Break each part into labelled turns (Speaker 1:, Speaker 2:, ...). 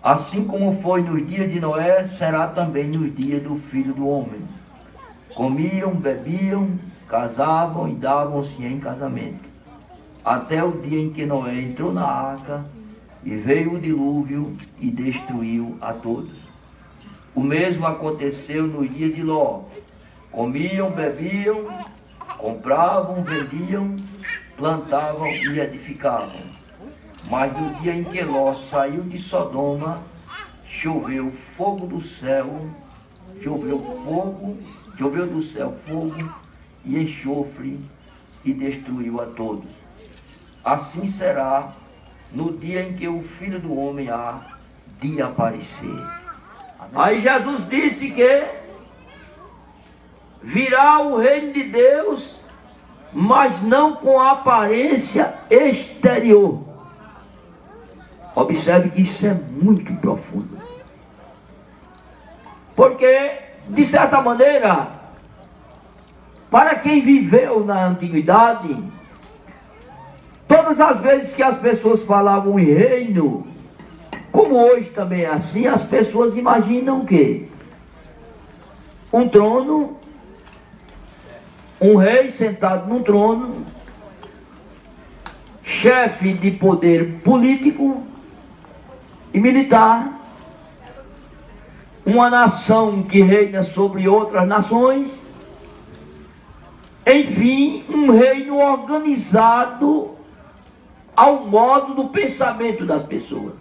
Speaker 1: Assim como foi nos dias de Noé, será também nos dias do Filho do Homem. Comiam, bebiam, casavam e davam-se em casamento, até o dia em que Noé entrou na arca, e veio o dilúvio e destruiu a todos. O mesmo aconteceu no dia de Ló. Comiam, bebiam, compravam, vendiam, plantavam e edificavam. Mas no dia em que Ló saiu de Sodoma, choveu fogo do céu, choveu do céu fogo e enxofre e destruiu a todos. Assim será no dia em que o Filho do Homem há de aparecer. Aí Jesus disse que virá o reino de Deus, mas não com aparência exterior. Observe que isso é muito profundo. Porque, de certa maneira, para quem viveu na antiguidade, todas as vezes que as pessoas falavam em reino, como hoje também é assim, as pessoas imaginam o quê? Um trono, um rei sentado num trono, chefe de poder político e militar, uma nação que reina sobre outras nações, enfim, um reino organizado ao modo do pensamento das pessoas.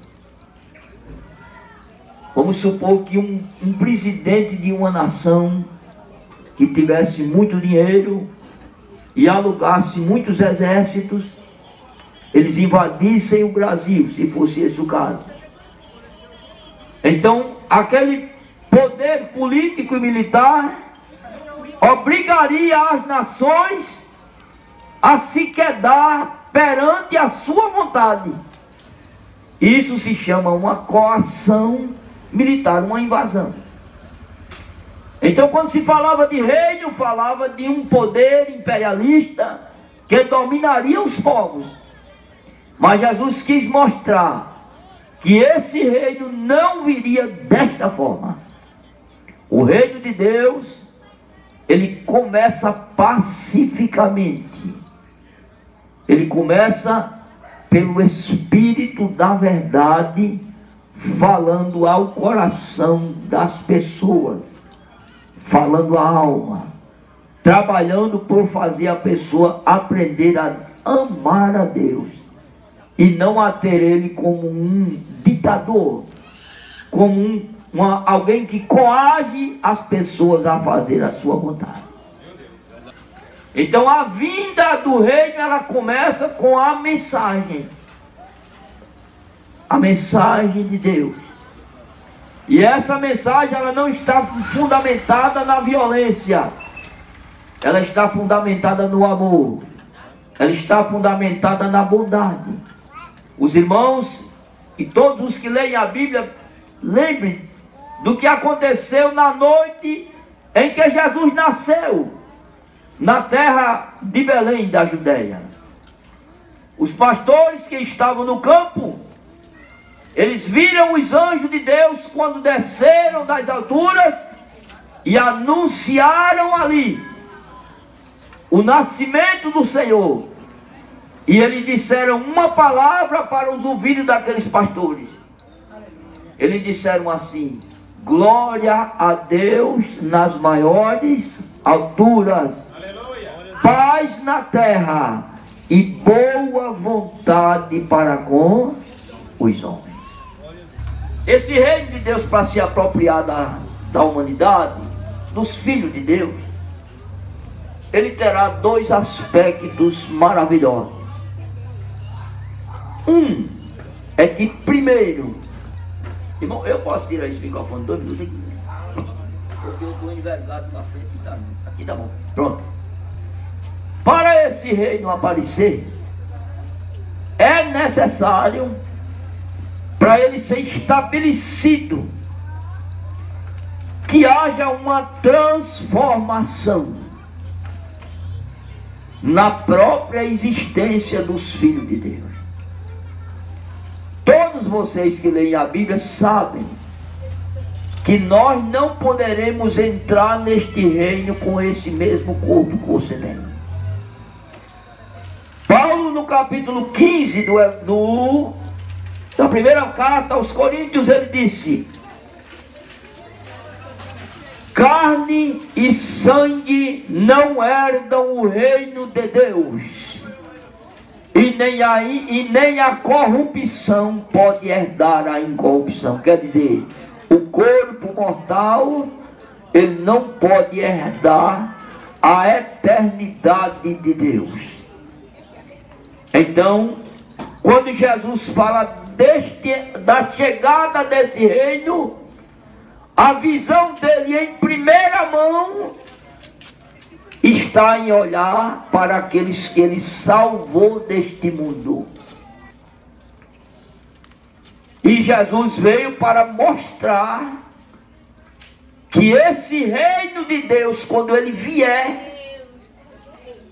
Speaker 1: Vamos supor que um presidente de uma nação que tivesse muito dinheiro e alugasse muitos exércitos, eles invadissem o Brasil, se fosse esse o caso. Então, aquele poder político e militar obrigaria as nações a se quedar perante a sua vontade. Isso se chama uma coação militar, uma invasão. Então, quando se falava de reino, falava de um poder imperialista que dominaria os povos. Mas Jesus quis mostrar que esse reino não viria desta forma. O reino de Deus, ele começa pacificamente. Ele começa pelo Espírito da verdade, falando ao coração das pessoas, falando à alma, trabalhando por fazer a pessoa aprender a amar a Deus e não a ter ele como um ditador, como alguém que coage as pessoas a fazer a sua vontade. Então a vinda do reino, ela começa com a mensagem de Deus. E essa mensagem, ela não está fundamentada na violência, ela está fundamentada no amor, ela está fundamentada na bondade. Os irmãos e todos os que leem a Bíblia, lembrem do que aconteceu na noite em que Jesus nasceu, na terra de Belém da Judéia. Os pastores que estavam no campo, eles viram os anjos de Deus quando desceram das alturas e anunciaram ali o nascimento do Senhor. E eles disseram uma palavra para os ouvidos daqueles pastores. Eles disseram assim: glória a Deus nas maiores alturas, aleluia, paz na terra e boa vontade para com os homens. Esse reino de Deus, para se apropriar da humanidade, dos filhos de Deus, ele terá dois aspectos maravilhosos. Um é que, primeiro, irmão, eu posso tirar esse microfone 2 minutos aqui, porque eu estou envergado na frente, aqui tá bom, pronto. Para esse reino aparecer, é necessário, para ele ser estabelecido, que haja uma transformação na própria existência dos filhos de Deus. Todos vocês que leem a Bíblia sabem que nós não poderemos entrar neste reino com esse mesmo corpo que você tem. Paulo, no capítulo 15 da primeira carta aos Coríntios, ele disse: carne e sangue não herdam o reino de Deus, e nem a corrupção pode herdar a incorrupção. Quer dizer, o corpo mortal, ele não pode herdar a eternidade de Deus. Então, quando Jesus fala da chegada desse reino, a visão dele em primeira mão está em olhar para aqueles que ele salvou deste mundo. E Jesus veio para mostrar que esse reino de Deus, quando ele vier,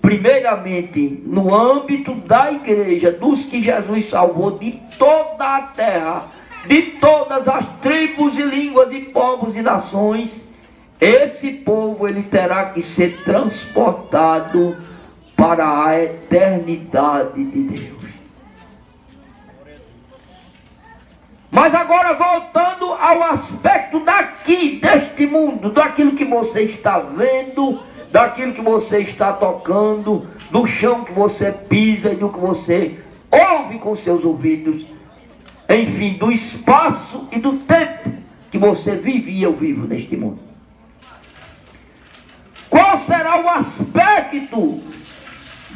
Speaker 1: primeiramente no âmbito da igreja, dos que Jesus salvou de toda a terra, de todas as tribos e línguas e povos e nações, esse povo ele terá que ser transportado para a eternidade de Deus. Mas agora, voltando ao aspecto daqui, deste mundo, daquilo que você está vendo, daquilo que você está tocando, do chão que você pisa e do que você ouve com seus ouvidos, enfim, do espaço e do tempo que você vive e eu vivo neste mundo. Qual será o aspecto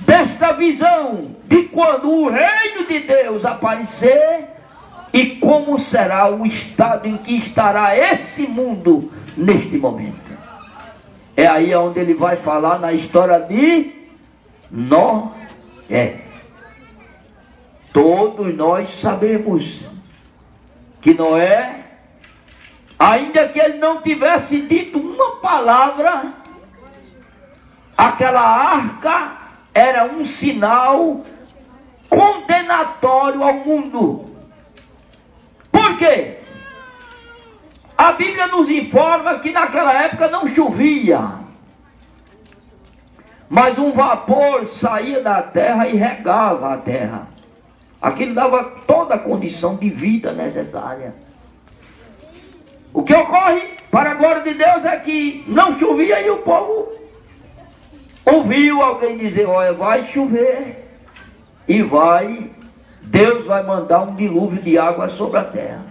Speaker 1: desta visão de quando o reino de Deus aparecer e como será o estado em que estará esse mundo neste momento? É aí onde ele vai falar na história de Noé. Todos nós sabemos que Noé, ainda que ele não tivesse dito uma palavra, aquela arca era um sinal condenatório ao mundo. Por quê? A Bíblia nos informa que naquela época não chovia, mas um vapor saía da terra e regava a terra. Aquilo dava toda a condição de vida necessária. O que ocorre, para a glória de Deus, é que não chovia e o povo ouviu alguém dizer: olha, vai chover e Deus vai mandar um dilúvio de água sobre a terra.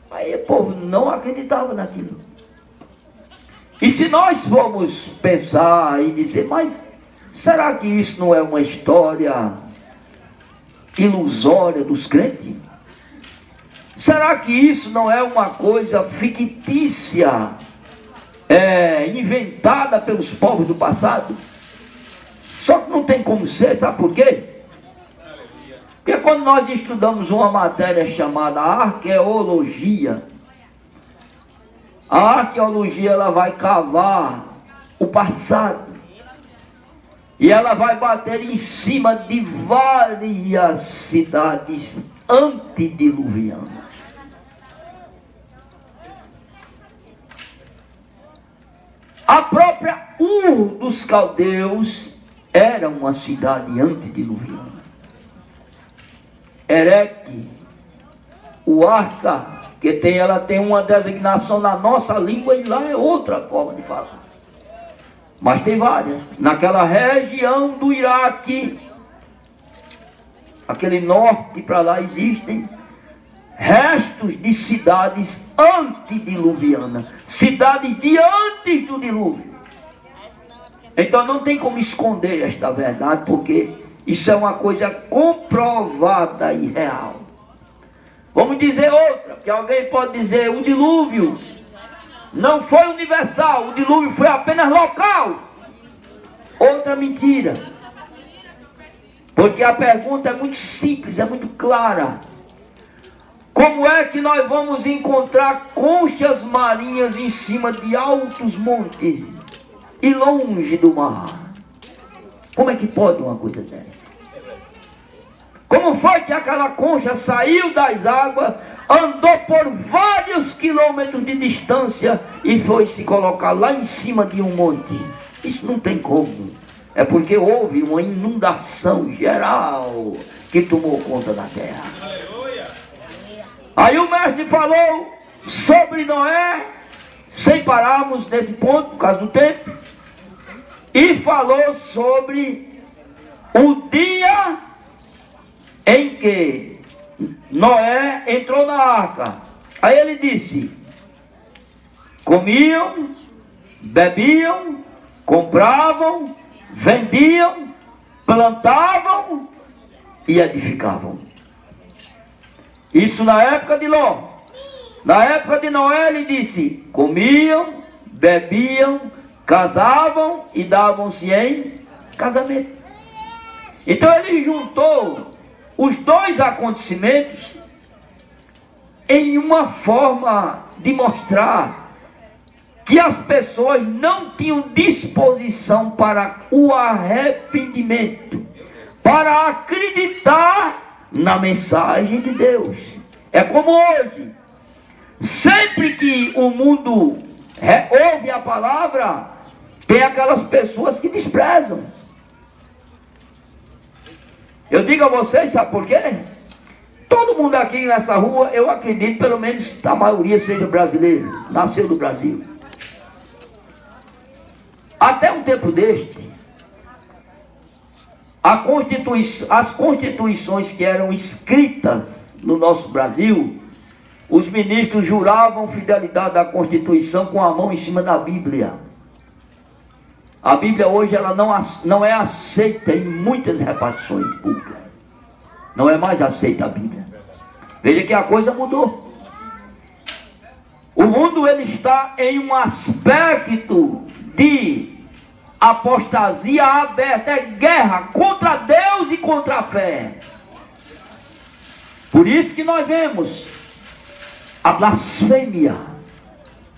Speaker 1: Aí o povo não acreditava naquilo. E se nós formos pensar e dizer: mas será que isso não é uma história ilusória dos crentes? Será que isso não é uma coisa fictícia, inventada pelos povos do passado? Só que não tem como ser, sabe por quê? Porque quando nós estudamos uma matéria chamada arqueologia, a arqueologia ela vai cavar o passado e ela vai bater em cima de várias cidades antediluvianas. A própria Ur dos Caldeus era uma cidade antediluviana. Ereque, o Arca, que ela tem uma designação na nossa língua e lá é outra forma de falar. Mas tem várias. Naquela região do Iraque, aquele norte para lá, existem restos de cidades antediluvianas, cidades de antes do dilúvio. Então não tem como esconder esta verdade, porque isso é uma coisa comprovada e real. Vamos dizer outra, porque alguém pode dizer: o dilúvio não foi universal, o dilúvio foi apenas local. Outra mentira. Porque a pergunta é muito simples, é muito clara. Como é que nós vamos encontrar conchas marinhas em cima de altos montes e longe do mar? Como é que pode uma coisa dessa? Como foi que aquela concha saiu das águas, andou por vários quilômetros de distância e foi se colocar lá em cima de um monte? Isso não tem como. É porque houve uma inundação geral que tomou conta da terra. Aí o mestre falou sobre Noé, sem pararmos nesse ponto por causa do tempo, e falou sobre o dia em que Noé entrou na arca. Aí ele disse: comiam, bebiam, compravam, vendiam, plantavam e edificavam. Isso na época de Ló. Na época de Noé ele disse: comiam, bebiam, casavam e davam-se em casamento. Então ele juntou os dois acontecimentos em uma forma de mostrar que as pessoas não tinham disposição para o arrependimento, para acreditar na mensagem de Deus. É como hoje, sempre que o mundo ouve a palavra, tem aquelas pessoas que desprezam. Eu digo a vocês, sabe por quê? Todo mundo aqui nessa rua, eu acredito, pelo menos a maioria seja brasileiro, nasceu do Brasil. Até um tempo deste, as constituições que eram escritas no nosso Brasil, os ministros juravam fidelidade à Constituição com a mão em cima da Bíblia. A Bíblia hoje ela não é aceita em muitas repartições públicas. Não é mais aceita a Bíblia. Veja que a coisa mudou. O mundo ele está em um aspecto de apostasia aberta. É guerra contra Deus e contra a fé. Por isso que nós vemos a blasfêmia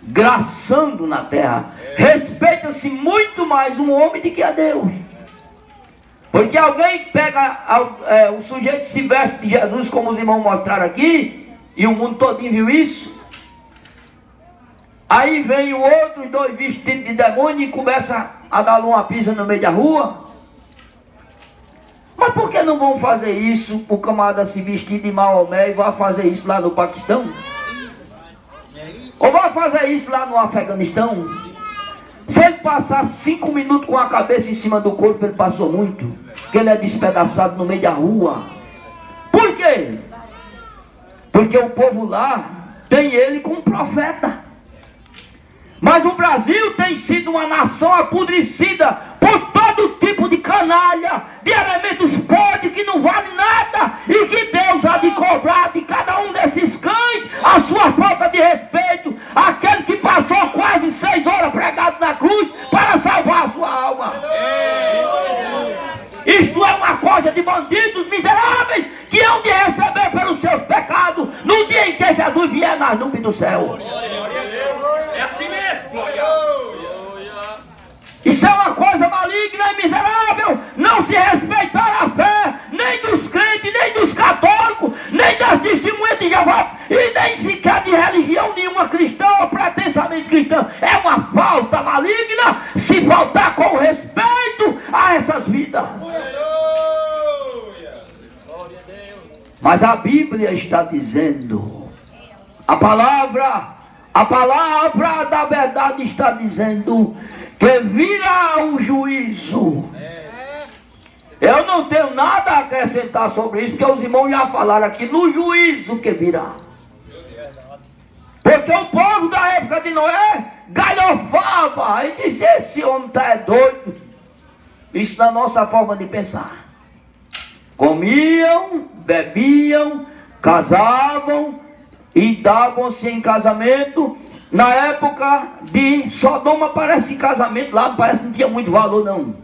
Speaker 1: graçando na terra. Respeita-se muito mais um homem do que a Deus. Porque alguém pega o sujeito se veste de Jesus, como os irmãos mostraram aqui, e o mundo todinho viu isso. Aí vem o outro, os dois vestidos de demônio, e começa a dar uma pisa no meio da rua. Mas por que não vão fazer isso? O camarada se vestir de Maomé e vai fazer isso lá no Paquistão? Ou vai fazer isso lá no Afeganistão? Se ele passar 5 minutos com a cabeça em cima do corpo, ele passou muito. Porque ele é despedaçado no meio da rua. Por quê? Porque o povo lá tem ele como profeta. Mas o Brasil tem sido uma nação apodrecida por todo tipo de canalha, de elementos podres que não valem nada, e que Deus há de cobrar de cada um desses cães a sua falta de respeito, aquele que passou quase 6 horas pregado na cruz para salvar a sua alma. Isto é uma coisa de bandidos miseráveis que hão de receber pelos seus pecados no dia em que Jesus vier nas nuvens do céu.
Speaker 2: É assim mesmo.
Speaker 1: Isso é uma coisa maligna e miserável. Não se respeitar a fé, nem dos crentes, nem dos católicos, nem das testemunhas de Jeová, e nem sequer de religião nenhuma cristã ou pretensamente cristã. É uma falta maligna se faltar com respeito a essas vidas. Mas a Bíblia está dizendo, a palavra da verdade está dizendo que virá o juízo. Eu não tenho nada a acrescentar sobre isso, porque os irmãos já falaram aqui no juízo que virá. Porque o povo da época de Noé galhofava e disse: esse homem está doido. Isso na nossa forma de pensar. Comiam, bebiam, casavam e davam-se em casamento. Na época de Sodoma, parece que casamento lá parece que não tinha muito valor não.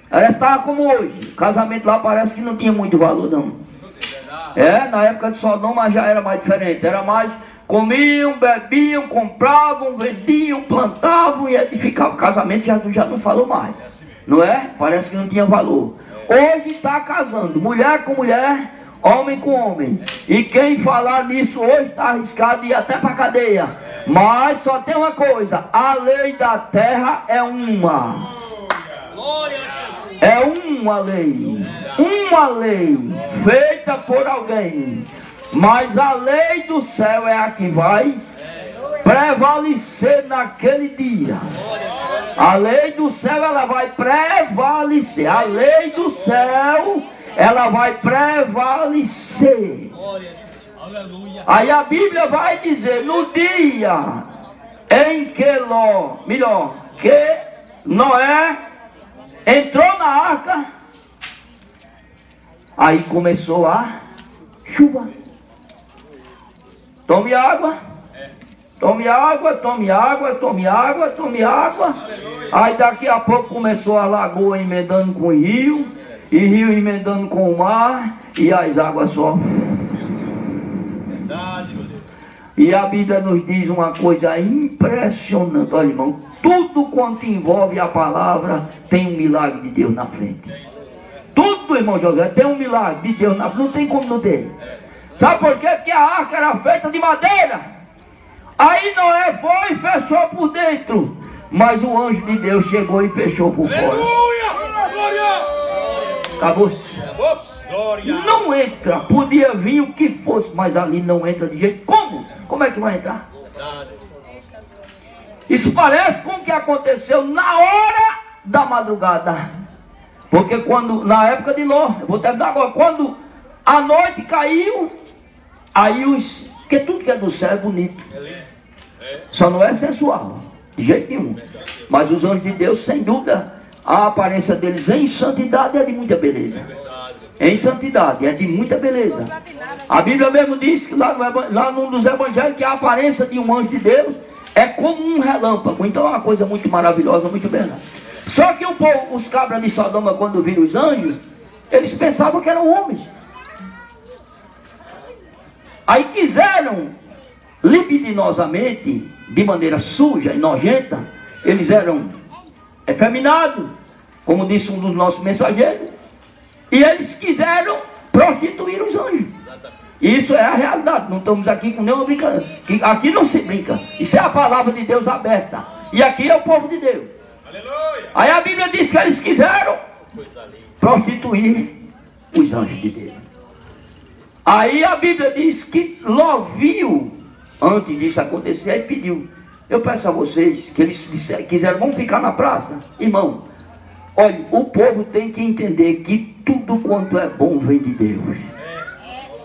Speaker 1: Parece que estava como hoje. Casamento lá parece que não tinha muito valor não. Na época de Sodoma já era mais diferente. Era mais, comiam, bebiam, compravam, vendiam, plantavam e edificavam. Casamento Jesus já não falou mais. Não é? Parece que não tinha valor. Hoje está casando mulher com mulher, homem com homem. E quem falar nisso hoje está arriscado de ir até para a cadeia. Mas só tem uma coisa: a lei da terra é uma. É uma lei. Uma lei feita por alguém. Mas a lei do céu é a que vai prevalecer naquele dia. A lei do céu, ela vai prevalecer. A lei do céu, ela vai prevalecer. Aí a Bíblia vai dizer: no dia em que que Noé entrou na arca, aí começou a chuva. Tome água, tome água, tome água, tome água, tome água. Aí daqui a pouco começou a lagoa emendando com o rio, e rio emendando com o mar, e as águas só. E a Bíblia nos diz uma coisa impressionante, olha, irmão, tudo quanto envolve a palavra tem um milagre de Deus na frente. Tudo, irmão José, tem um milagre de Deus na frente, não tem como não ter. Sabe por quê? Porque a arca era feita de madeira. Aí Noé foi e fechou por dentro, mas o anjo de Deus chegou e fechou por fora. Acabou-se. Não entra, podia vir o que fosse, mas ali não entra de jeito. Como? Como é que vai entrar? Isso parece com o que aconteceu na hora da madrugada. Porque quando, na época de Ló, eu vou terminar agora, quando a noite caiu, aí porque tudo que é do céu é bonito, só não é sensual, de jeito nenhum. Mas os anjos de Deus, sem dúvida, a aparência deles em santidade é de muita beleza. Em santidade é de muita beleza. A Bíblia mesmo diz que lá num dos evangelhos, que a aparência de um anjo de Deus é como um relâmpago. Então é uma coisa muito maravilhosa, muito bela. Só que os cabras de Sodoma, quando viram os anjos, eles pensavam que eram homens. Aí quiseram libidinosamente, de maneira suja e nojenta, eles eram efeminados, como disse um dos nossos mensageiros, e eles quiseram prostituir os anjos. Isso é a realidade, não estamos aqui com nenhuma brincadeira. Aqui não se brinca, isso é a palavra de Deus aberta, e aqui é o povo de Deus. Aleluia. Aí a Bíblia diz que eles quiseram prostituir os anjos de Deus. Aí a Bíblia diz que Ló viu, antes disso acontecer, aí pediu: eu peço a vocês, que eles quiseram, vamos ficar na praça. Irmão, olha, o povo tem que entender que tudo quanto é bom vem de Deus.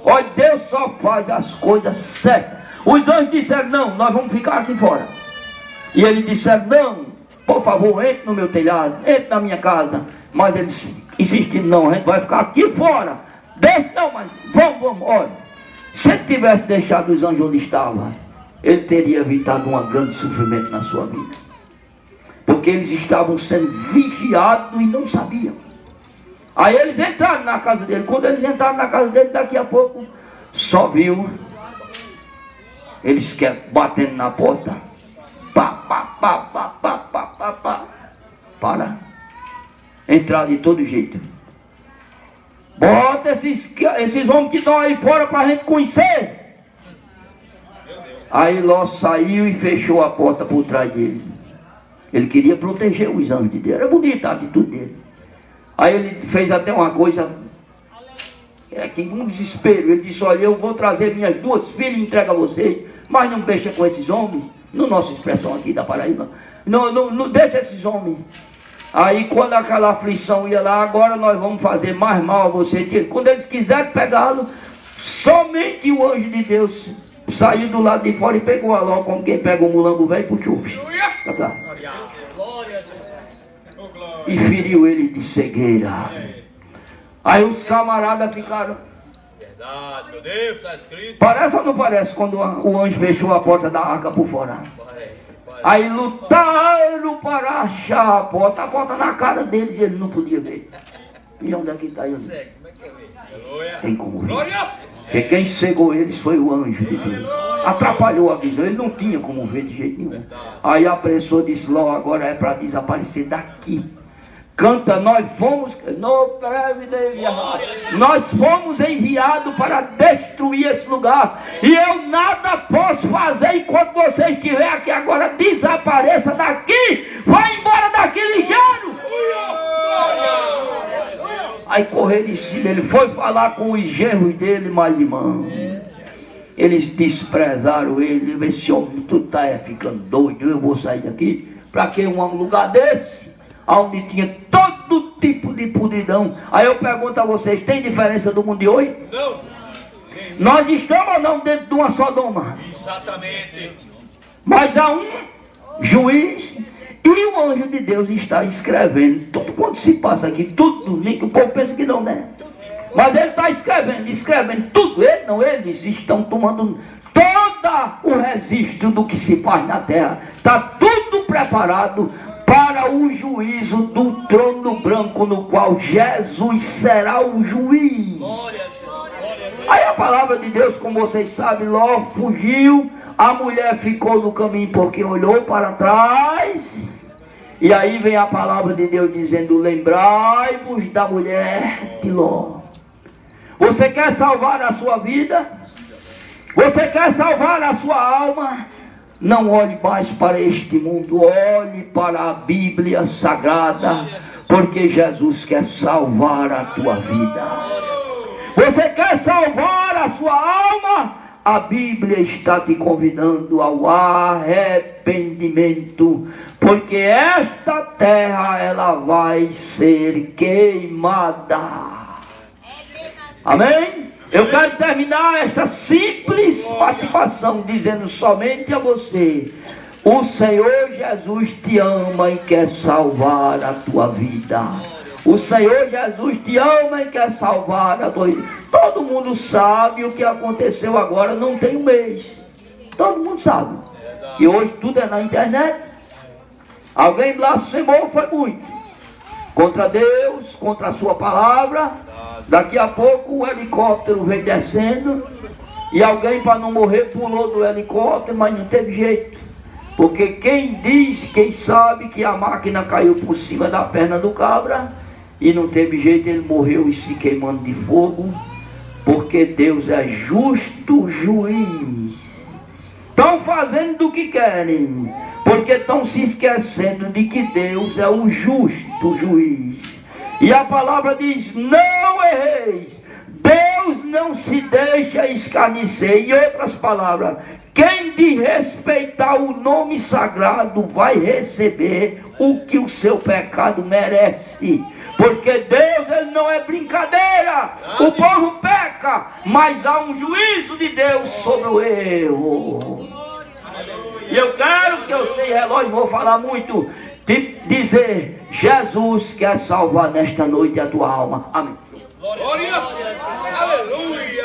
Speaker 1: Olha, Deus só faz as coisas certas. Os anjos disseram: não, nós vamos ficar aqui fora. E eles disseram: não, por favor, entre no meu telhado, entre na minha casa. Mas eles insistiram: não, a gente vai ficar aqui fora. Deixa, não, mas vamos, olha. Se ele tivesse deixado os anjos onde estavam, ele teria evitado um grande sofrimento na sua vida. Porque eles estavam sendo vigiados e não sabiam. Aí eles entraram na casa dele. Quando eles entraram na casa dele, daqui a pouco, só viu eles batendo na porta. Para entrar de todo jeito. Bota esses homens que estão aí fora para a gente conhecer. Aí Ló saiu e fechou a porta por trás dele. Ele queria proteger os anjos de Deus. Era bonita a atitude dele. Aí ele fez até uma coisa, que um desespero. Ele disse: olha, eu vou trazer minhas duas filhas e entrego a vocês, mas não mexa com esses homens. Na nossa expressão aqui da Paraíba, não deixa esses homens. Aí quando aquela aflição ia lá: agora nós vamos fazer mais mal a você. Quando eles quiserem pegá-lo, somente o anjo de Deus saiu do lado de fora e pegou a Ló, como quem pega um mulambo velho e puxou. E feriu ele de cegueira. Aí os camaradas ficaram.
Speaker 2: Verdade, meu Deus, está escrito.
Speaker 1: Parece ou não parece quando o anjo fechou a porta da arca por fora? Aí lutaram para achar a porta na cara deles e ele não podia ver. E onde é que está ele? Tem como ver. Porque quem cegou eles foi o anjo de Deus. Atrapalhou a visão, ele não tinha como ver de jeito nenhum. Aí apressou e disse: Ló, agora é para desaparecer daqui. Canta, nós fomos enviados para destruir esse lugar. E eu nada posso fazer enquanto você estiver aqui agora. Desapareça daqui. Vai embora daqui ligeiro. Aí correram em cima. Ele foi falar com os genros dele, mas irmão, eles desprezaram ele. Esse homem, tu tá ficando doido. Eu vou sair daqui. Para que um lugar desse? Onde tinha todo tipo de podridão. Aí eu pergunto a vocês, tem diferença do mundo de hoje?
Speaker 2: Não.
Speaker 1: Nós estamos ou não dentro de uma Sodoma?
Speaker 2: Exatamente.
Speaker 1: Mas há um juiz e o anjo de Deus está escrevendo tudo quanto se passa aqui, tudo, nem que o povo pensa que não, né? Mas ele está escrevendo tudo. Eles estão tomando todo o registro do que se faz na terra. Está tudo preparado para o juízo do trono branco, no qual Jesus será o juiz. Aí a palavra de Deus, como vocês sabem, Ló fugiu. A mulher ficou no caminho porque olhou para trás. E aí vem a palavra de Deus dizendo, lembrai-vos da mulher de Ló. Você quer salvar a sua vida? Você quer salvar a sua alma? Não olhe mais para este mundo, olhe para a Bíblia Sagrada, porque Jesus quer salvar a tua vida. Você quer salvar a sua alma? A Bíblia está te convidando ao arrependimento, porque esta terra ela vai ser queimada. Amém? Eu quero terminar esta simples participação dizendo somente a você: o Senhor Jesus te ama e quer salvar a tua vida. O Senhor Jesus te ama e quer salvar a tua vida. Todo mundo sabe o que aconteceu agora, não tem um mês. Todo mundo sabe. E hoje tudo é na internet. Alguém blasfemou, foi muito. Contra Deus, contra a sua palavra. Daqui a pouco o helicóptero veio descendo. E alguém, para não morrer, pulou do helicóptero, mas não teve jeito. Porque quem diz, quem sabe que a máquina caiu por cima da perna do cabra e não teve jeito, ele morreu e se queimando de fogo. Porque Deus é justo juiz. Estão fazendo do que querem, porque estão se esquecendo de que Deus é o justo juiz. E a palavra diz, não erreis. Deus não se deixa escarnecer. Em outras palavras, quem desrespeitar o nome sagrado vai receber o que o seu pecado merece. Porque Deus, ele não é brincadeira. O povo peca, mas há um juízo de Deus sobre o erro. E eu quero que eu sei relógio, vou falar muito, de dizer, Jesus quer salvar nesta noite a tua alma. Amém.
Speaker 2: Glória. Aleluia.